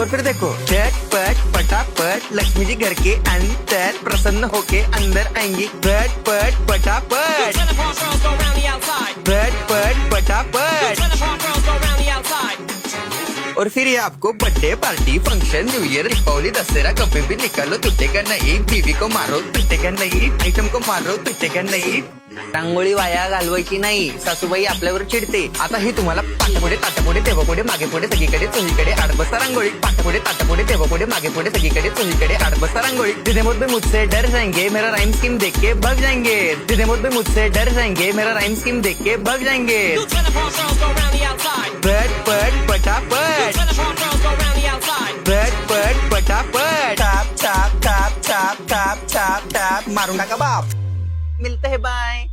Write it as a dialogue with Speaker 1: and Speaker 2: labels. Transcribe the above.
Speaker 1: और फिर देखो झटपट पटापट लक्ष्मी जी घर के अंदर प्रसन्न होके अंदर आएंगी। झटपट पटापट झटपट पटापट। और फिर ये आपको birthday party function new year Deepavali Dussehra कभी भी निकालो टूटेगा नहीं। बीवी को मारो टूटेगा नहीं, आइटम को मारो टूटेगा नहीं। रांगोळी वाया घालवायची नाही, सासूबाई आपल्यावर चिडते। आता ही तुम्हाला पाठपुढे ताटापुढे तेव्हापुढे मागे पुढे सगळीकडे चोहीकडे आडबस्ता रांगोळी। पाठपुढे ताटापुढे तेव्हापुढे मागे पुढे सगळीकडे चोहीकडे आडबस्ता रांगोळी। जितने मुझ पे मुझसे डर जाएंगे मेरा राइम स्कीम देख के भाग जाएंगे। जितने मुझ पे मुझसे डर जाएंगे मेरा राइम स्कीम देख के भाग जाएंगे। झटपट पटापट झटपट पटापट top top top top top top top मारून टाका बाप। मिलते हैं बाय।